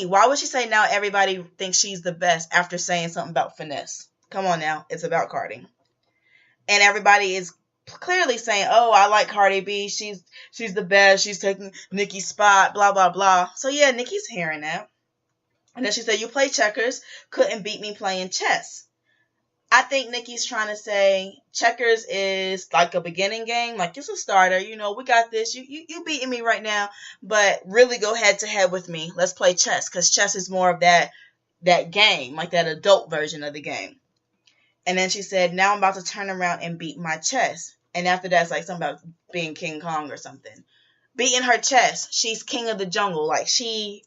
Why would she say now everybody thinks she's the best after saying something about finesse? Come on now, it's about Cardi. And everybody is clearly saying, oh, I like Cardi B, she's the best, she's taking Nicki's spot, blah, blah, blah. So yeah, Nicki's hearing that. And then she said, you play checkers, couldn't beat me playing chess. I think Nicki's trying to say checkers is like a beginning game, like it's a starter, we got this, you beating me right now, but really go head to head with me. Let's play chess, because chess is more of that game, like that adult version of the game. And then she said, now I'm about to turn around and beat my chest. And after that, it's like something about being King Kong or something. Beating her chest, she's king of the jungle, like she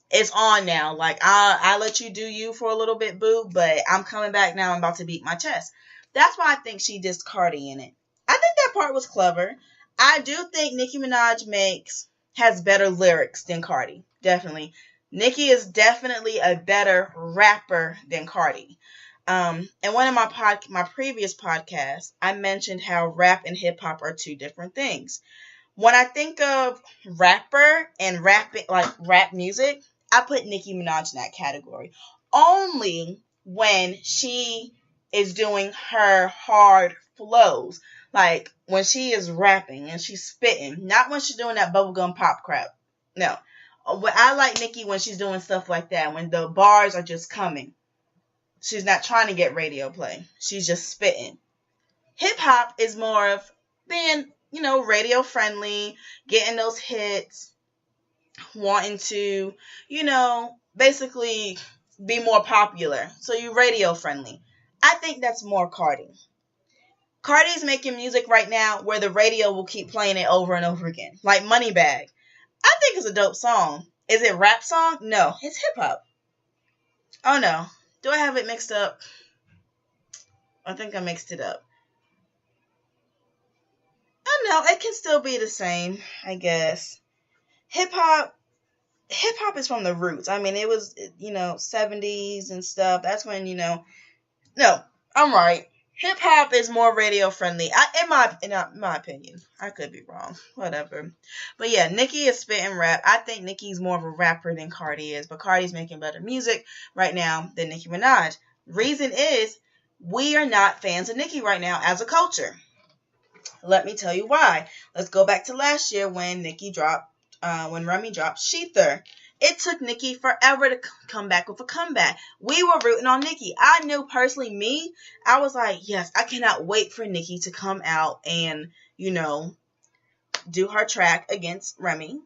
it's on now. Like, I let you do you for a little bit, boo, but I'm coming back now. I'm about to beat my chest. That's why I think she dissed Cardi in it. I think that part was clever. I do think Nicki Minaj has better lyrics than Cardi. Definitely. Nicki is definitely a better rapper than Cardi. In one of my previous podcasts, I mentioned how rap and hip hop are two different things. When I think of rapper and rapping, like rap music, I put Nicki Minaj in that category. Only when she is doing her hard flows. Like when she is rapping and she's spitting. Not when she's doing that bubblegum pop crap. No. I like Nicki when she's doing stuff like that. When the bars are just coming. She's not trying to get radio play. She's just spitting. Hip hop is more of being, radio friendly. Getting those hits. Wanting to, basically be more popular. So you're radio friendly. I think that's more Cardi. Cardi's making music right now where the radio will keep playing it over and over again. Like Moneybag. I think it's a dope song. Is it rap song? No, it's hip hop. Oh no. Do I have it mixed up? I think I mixed it up. Oh no, it can still be the same, I guess. Hip hop is from the roots. I mean, it was, 70s and stuff. That's when, no, I'm right. Hip hop is more radio friendly. In my opinion. I could be wrong. Whatever. But yeah, Nicki is spitting rap. I think Nicki's more of a rapper than Cardi is. But Cardi's making better music right now than Nicki Minaj. Reason is, we are not fans of Nicki right now as a culture. Let me tell you why. Let's go back to last year when when Remy dropped Sheether. It took Nicki forever to come back with a comeback. We were rooting on Nicki. I knew personally I was like, yes, I cannot wait for Nicki to come out and, do her track against Remy.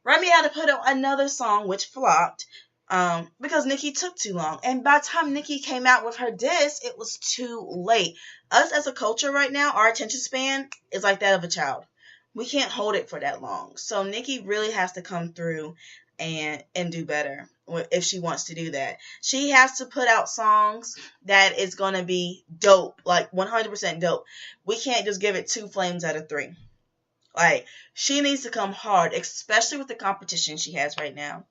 Remy had to put out another song which flopped because Nicki took too long. And by the time Nicki came out with her diss, it was too late. Us as a culture right now, our attention span is like that of a child. We can't hold it for that long. So Nicki really has to come through and do better if she wants to do that. She has to put out songs that is going to be dope, like 100% dope. We can't just give it 2 flames out of 3. Like, she needs to come hard, especially with the competition she has right now.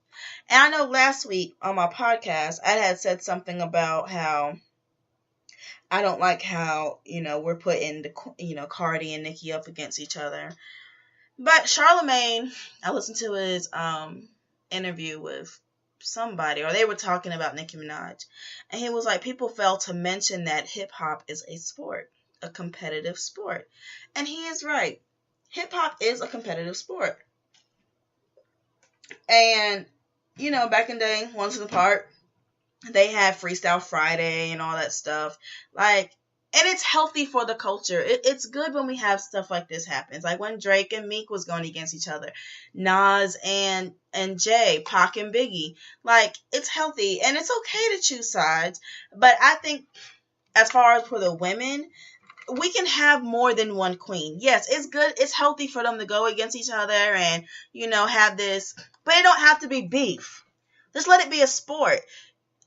And I know last week on my podcast, I had said something about how I don't like how, we're putting Cardi and Nicki up against each other. But Charlamagne, I listened to his interview with somebody, or they were talking about Nicki Minaj, and he was like, people fail to mention that hip hop is a sport, a competitive sport. And he is right. Hip hop is a competitive sport. And, back in the day, Once Apart, they had Freestyle Friday and all that stuff. Like, and it's healthy for the culture. It's good when we have stuff like this happens. Like when Drake and Meek was going against each other. Nas and Jay, Pac and Biggie. Like, it's healthy. And it's okay to choose sides. But I think as far as for the women, we can have more than one queen. Yes, it's good. It's healthy for them to go against each other and, have this. But it don't have to be beef. Just let it be a sport.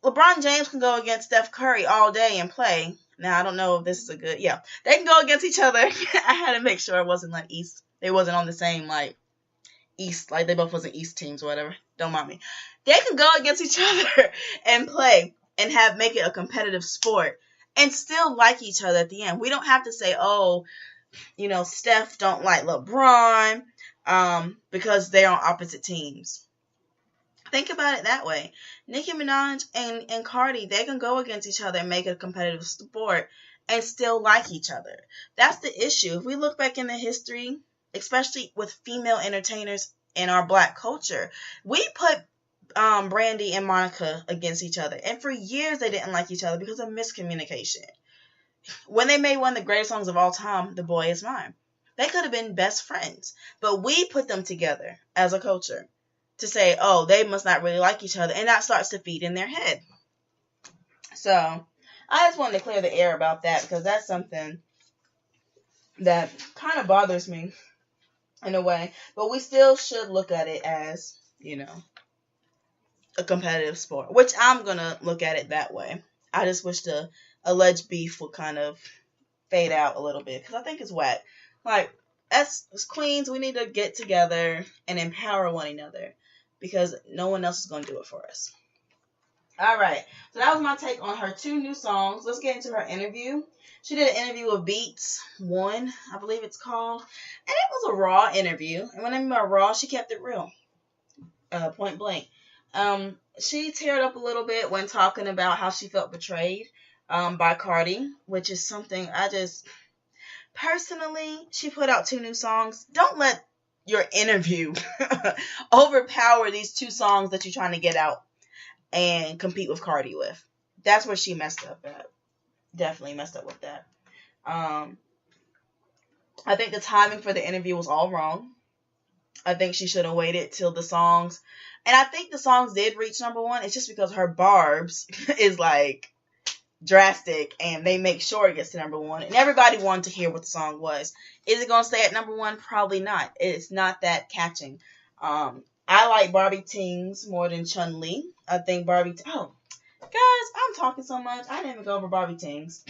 LeBron James can go against Steph Curry all day and play. Now, I don't know if this is a good... Yeah, they can go against each other. I had to make sure it wasn't like East. They wasn't on the same, East. Like, they both wasn't East teams or whatever. Don't mind me. They can go against each other and play and make it a competitive sport and still like each other at the end. We don't have to say, Steph don't like LeBron because they're on opposite teams. Think about it that way. Nicki Minaj and Cardi, they can go against each other and make it a competitive sport and still like each other. That's the issue. If we look back in the history, especially with female entertainers in our black culture, we put Brandy and Monica against each other. And for years they didn't like each other because of miscommunication. When they made one of the greatest songs of all time, The Boy Is Mine, they could have been best friends. But we put them together as a culture to say, oh, they must not really like each other. And that starts to feed in their head. So I just wanted to clear the air about that because that's something that kind of bothers me in a way. But we still should look at it as, a competitive sport, which I'm going to look at it that way. I just wish the alleged beef would kind of fade out a little bit because I think it's whack. Like, as queens, we need to get together and empower one another because no one else is going to do it for us. All right, so that was my take on her 2 new songs. Let's get into her interview. She did an interview with Beats One, I believe it's called, and it was a raw interview. And when I mean by raw, she kept it real, point blank. She teared up a little bit when talking about how she felt betrayed by Cardi, which is something I just, personally, she put out 2 new songs. Don't let your interview overpower these 2 songs that you're trying to get out and compete with Cardi with. That's where she messed up at. Definitely messed up with that. I think the timing for the interview was all wrong. I think she should have waited till the songs. And I think the songs did reach #1. It's just because her barbs is like drastic and they make sure it gets to #1. And everybody wanted to hear what the song was. Is it going to stay at #1? Probably not. It's not that catching. I like Barbie Tings more than Chun-Li. I think Barbie... Oh, guys, I'm talking so much. I didn't even go over Barbie Tings.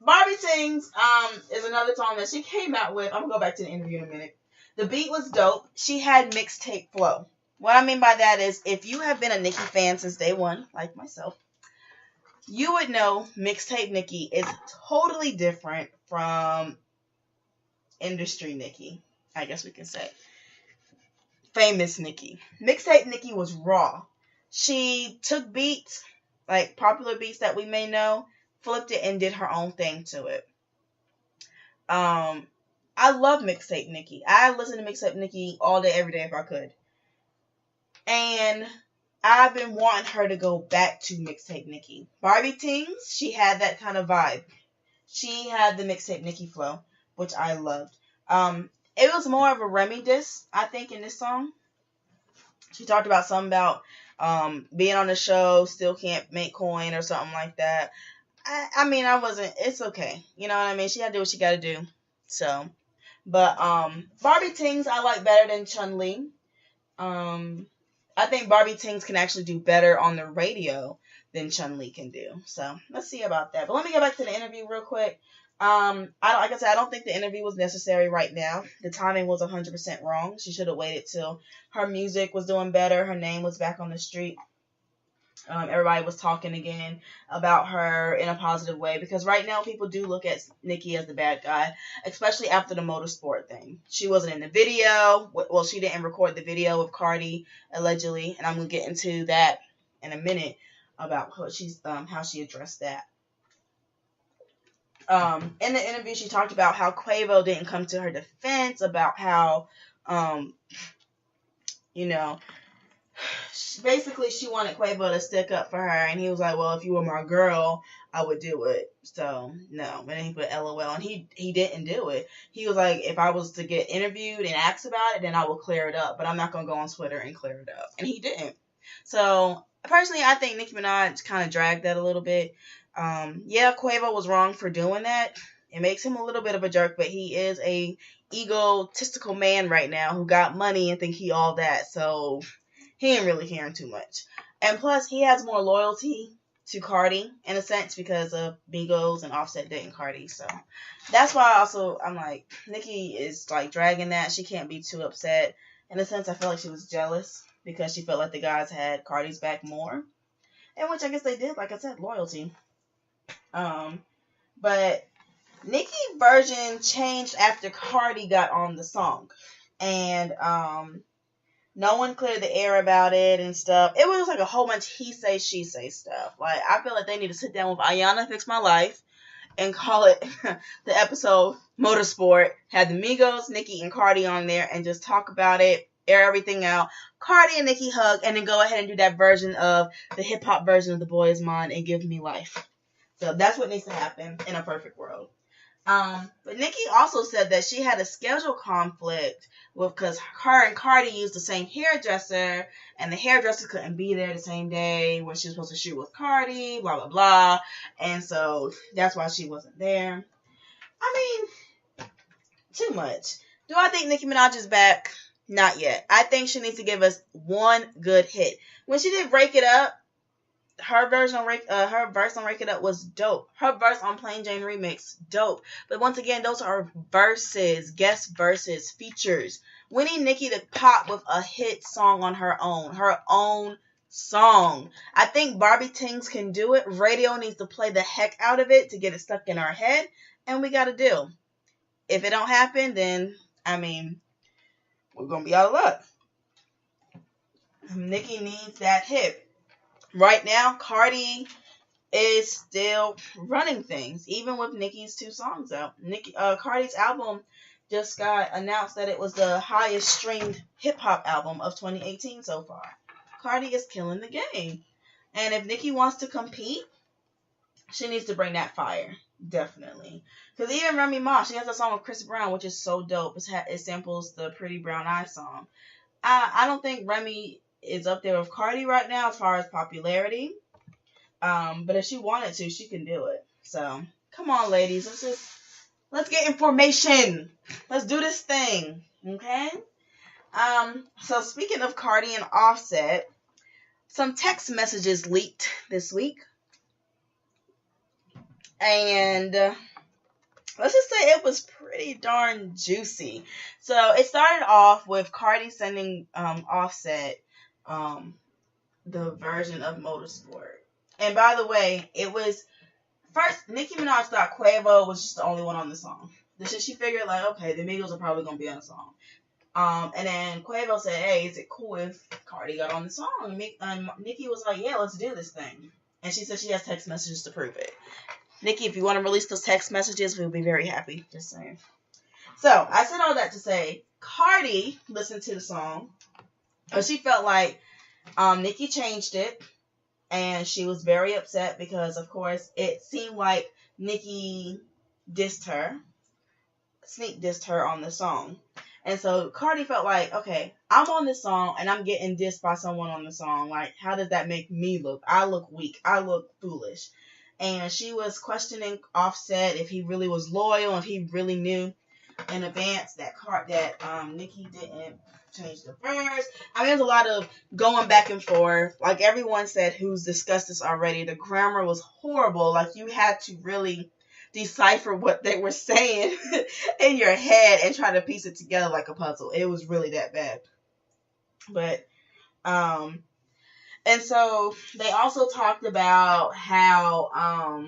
Barbie Tings is another song that she came out with. I'm going to go back to the interview in a minute. The beat was dope. She had mixtape flow. What I mean by that is if you have been a Nicki fan since day one, like myself, you would know mixtape Nicki is totally different from industry Nicki, I guess we can say. Famous Nicki. Mixtape Nicki was raw. She took beats, like popular beats that we may know, flipped it and did her own thing to it. I love mixtape Nicki. I listen to mixtape Nicki all day, every day if I could. And I've been wanting her to go back to mixtape Nicki. Barbie Tings, she had that kind of vibe. She had the mixtape Nicki flow, which I loved. It was more of a Remy diss, I think, in this song. She talked about something about being on the show, still can't make coin or something like that. I mean, it's okay. You know what I mean? She got to do what she got to do. So, but Barbie Tings I like better than Chun-Li. I think Barbie Tings can actually do better on the radio than Chun-Li can do. So, let's see about that. But let me get back to the interview real quick. Like I said, I don't think the interview was necessary right now. The timing was 100% wrong. She should have waited till her music was doing better. Her name was back on the street. Everybody was talking again about her in a positive way because right now people do look at Nicki as the bad guy, especially after the motorsport thing. She wasn't in the video. Well, she didn't record the video of Cardi, allegedly, and I'm going to get into that in a minute about how she addressed that. In the interview, she talked about how Quavo didn't come to her defense, about how, basically she wanted Quavo to stick up for her, and he was like, well, if you were my girl, I would do it. So, no. And then he put LOL, and he didn't do it. He was like, if I was to get interviewed and asked about it, then I will clear it up, but I'm not going to go on Twitter and clear it up. And he didn't. So, personally, I think Nicki Minaj kind of dragged that a little bit. Yeah, Quavo was wrong for doing that. It makes him a little bit of a jerk, but he is a egotistical man right now who got money and think he all that. So he ain't really caring too much. And plus, he has more loyalty to Cardi in a sense because of Migos and Offset dating Cardi. So that's why I'm like, Nicki is like dragging that. She can't be too upset. In a sense, I feel like she was jealous because she felt like the guys had Cardi's back more. And which I guess they did, like I said, loyalty. But Nicki's version changed after Cardi got on the song. And No one cleared the air about it and stuff. It was like a whole bunch he say, she say stuff. Like, I feel like they need to sit down with Ayana Fix My Life and call it the episode Motorsport. Have the Migos, Nicki, and Cardi on there and just talk about it, air everything out. Cardi and Nicki hug, and then go ahead and do that version of the hip hop version of The Boy Is Mine and Give Me Life. So that's what needs to happen in a perfect world. But Nicki also said that she had a schedule conflict because her and Cardi used the same hairdresser, and the hairdresser couldn't be there the same day when she was supposed to shoot with Cardi, blah, blah, blah. And so that's why she wasn't there. I mean, too much. Do I think Nicki Minaj is back? Not yet. I think she needs to give us one good hit. When she did Break It Up, her verse on Rake It Up was dope. Her verse on Plain Jane Remix, dope. But once again, those are verses, guest verses, features. We need Nicki to pop with a hit song on her own song. I think Barbie Tings can do it. Radio needs to play the heck out of it to get it stuck in our head, and we got to do. If it don't happen, then, I mean, we're going to be out of luck. Nicki needs that hit. Right now, Cardi is still running things, even with Nicki's 2 songs out. Cardi's album just got announced that it was the highest streamed hip-hop album of 2018 so far. Cardi is killing the game. And if Nicki wants to compete, she needs to bring that fire. Definitely. Because even Remy Ma, she has a song with Chris Brown, which is so dope. It samples the Pretty Brown Eyes song. I don't think Remy is up there with Cardi right now as far as popularity. But if she wanted to, she can do it. So, come on, ladies. Let's get information. Let's do this thing. Okay? So speaking of Cardi and Offset, some text messages leaked this week. And let's just say it was pretty darn juicy. So it started off with Cardi sending Offset the version of Motorsport. And by the way, it was first Nicki Minaj thought Quavo was just the only one on the song. So she figured like, okay, the Migos are probably gonna be on the song. And then Quavo said, hey, is it cool if Cardi got on the song? And Nicki was like, yeah, let's do this thing. And she said she has text messages to prove it. Nicki, if you want to release those text messages, we'll be very happy. Just saying. So I said all that to say, Cardi listened to the song, but she felt like Nicki changed it, and she was very upset because, of course, it seemed like Nicki sneak dissed her on the song. And so Cardi felt like, okay, I'm on this song and I'm getting dissed by someone on the song. Like, how does that make me look? I look weak. I look foolish. And she was questioning Offset if he really was loyal, if he really knew in advance that Nicki didn't change the verse. I mean, there's a lot of going back and forth. Like everyone said who's discussed this already, the grammar was horrible. Like you had to really decipher what they were saying in your head and try to piece it together like a puzzle. It was really that bad. But and so they also talked about how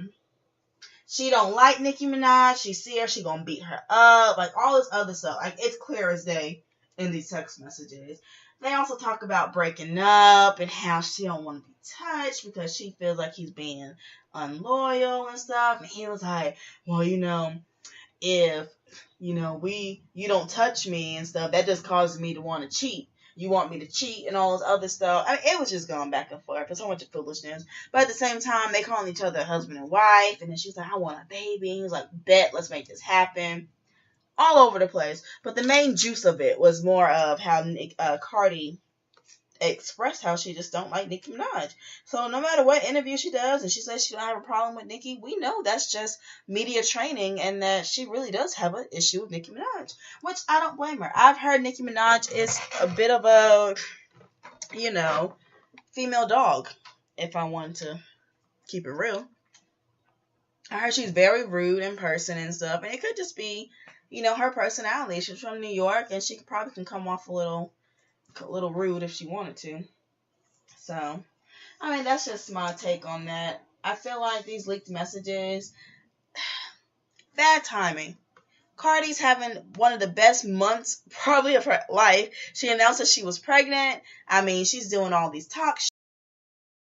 she don't like Nicki Minaj. She see her, she gonna beat her up. Like all this other stuff. Like it's clear as day in these text messages. They also talk about breaking up and how she don't want to be touched because she feels like he's being unloyal and stuff. And he was like, well, if you don't touch me and stuff, that just causes me to want to cheat. You want me to cheat and all this other stuff. I mean, it was just going back and forth. It's so much of foolishness. But at the same time, they calling each other husband and wife. And then she's like, I want a baby. And he was like, bet, let's make this happen. All over the place. But the main juice of it was more of how Cardi expressed how she just don't like Nicki Minaj. So no matter what interview she does and she says she don't have a problem with Nicki, we know that's just media training and that she really does have an issue with Nicki Minaj, which I don't blame her. I've heard Nicki Minaj is a bit of a, female dog, if I want to keep it real. I heard she's very rude in person and stuff, and it could just be, her personality. She's from New York, and she probably can come off a little rude if she wanted to. So, I mean, that's just my take on that. I feel like these leaked messages, bad timing. Cardi's having one of the best months probably of her life. She announced that she was pregnant. I mean, she's doing all these talk